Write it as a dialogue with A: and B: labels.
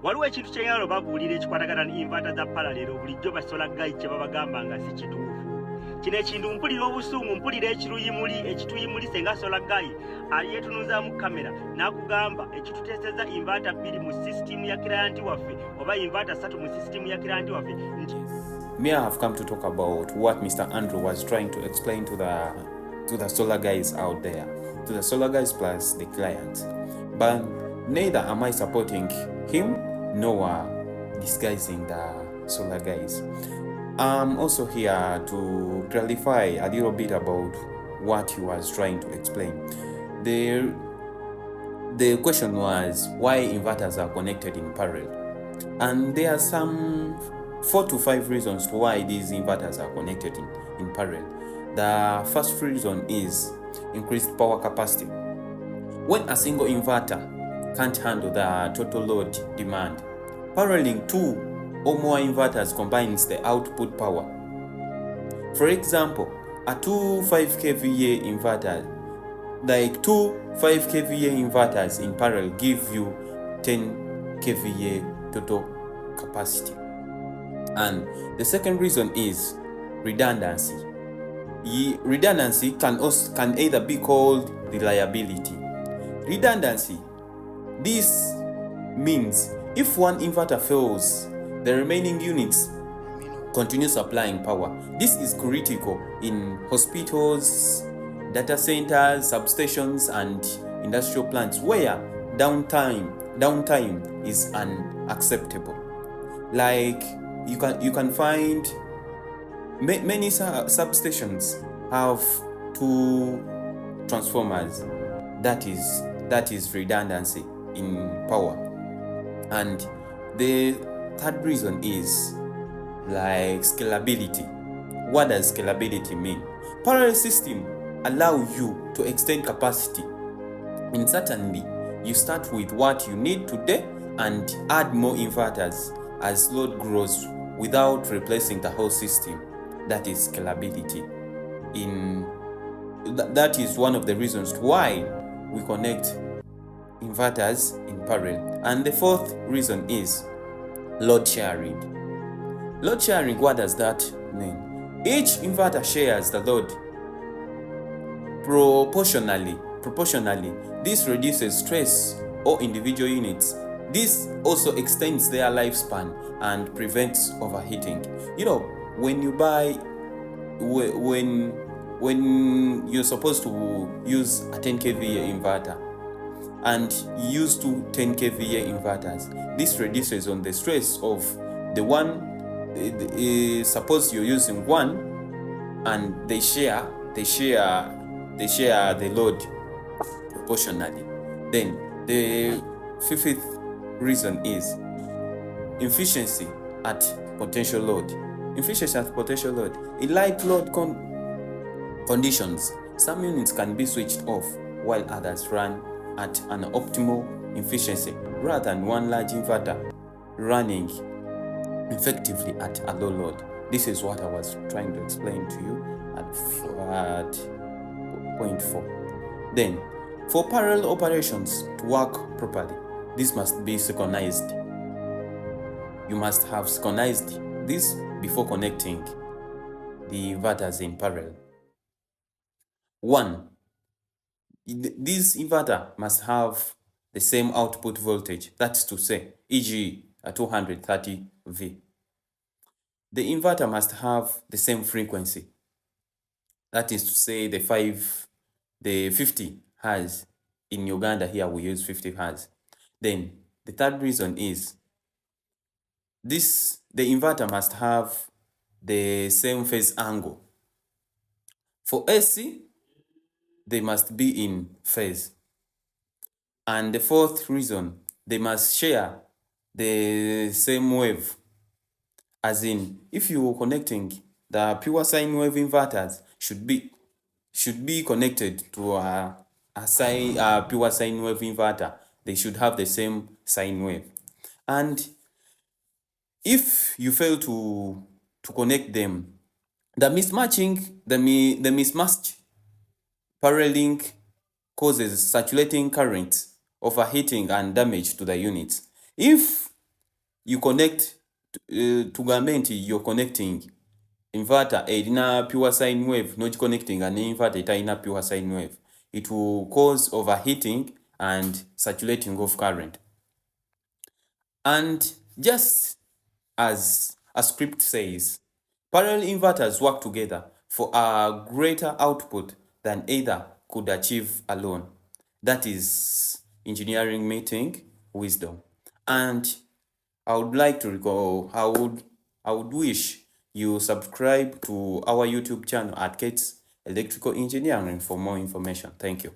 A: waliwo ekintu kyengalo babuulira ekikwatagana ne inverter za parallel bulijjo basola gayi kye babagamba nga si kituufu. Kino ekintu mpulira obusungu, mpulira ekituyimuli senga sola gayi ali yetunuzaamu kamera n'akugamba ekituteeseza inverter 2 mu sisitimu ya client waffe oba inverter 3 mu sisitimu ya client waffe.
B: Me, I have come to talk about what Mr. Andrew was trying to explain to the solar guys out there, to the solar guys plus the clients. But neither am I supporting him nor disguising the solar guys. I'm also here to clarify a little bit about what he was trying to explain. The question was why inverters are connected in parallel, and there are some 4 to 5 reasons why these inverters are connected in parallel. The first reason is increased power capacity. When a single inverter can't handle the total load demand, paralleling 2 or more inverters combines the output power. For example, a 2 5 kVA inverter, like 2 5 kVA inverters in parallel give you 10 kVA total capacity. And the second reason is redundancy. Redundancy can either be called reliability. Redundancy, this means if one inverter fails, the remaining units continue supplying power. This is critical in hospitals, data centers, substations, and industrial plants where downtime is unacceptable. Like you can find many substations have 2 transformers. That is redundancy in power. And the third reason is like scalability. What does scalability mean? Parallel system allow you to extend capacity. And certainly you start with what you need today and add more inverters as load grows without replacing the whole system. That is scalability. That is one of the reasons why we connect inverters in parallel. And the fourth reason is load sharing. Load sharing, what does that mean? Each inverter shares the load proportionally. This reduces stress on individual units. This also extends their lifespan and prevents overheating. You know, when you buy, when you're supposed to use a 10 kVA inverter and you use 2 10 kVA inverters, this reduces on the stress of the one. Suppose you're using one and they share the load proportionally. Then the fifth reason is efficiency at potential load. In light load conditions, some units can be switched off while others run at an optimal efficiency rather than one large inverter running effectively at a low load. This is what I was trying to explain to you at point 4. Then, for parallel operations to work properly, this must be synchronized. You must have synchronized this before connecting the inverters in parallel. 1. This inverter must have the same output voltage, that's to say, e.g. a 230 V. The inverter must have the same frequency, that is to say the 50 Hz. In Uganda here we use 50 Hz. Then the third reason is the inverter must have the same phase angle. For AC, they must be in phase. And the fourth reason, they must share the same wave. As in, if you are connecting the pure sine wave inverters, should be connected to a pure sine wave inverter. They should have the same sine wave. And if you fail to connect them, the mismatch paralleling causes circulating currents, overheating, and damage to the units. If you connect tugambe nti you're connecting inverter erina pure sine wave n'okiconnecting ne inverter etalina pure sine wave, it will cause overheating and saturating of current. And just as a script says, parallel inverters work together for a greater output than either could achieve alone. That is engineering meeting wisdom. And I would like to recall, I would wish you subscribe to our YouTube channel at Kate's Electrical Engineering for more information. Thank you.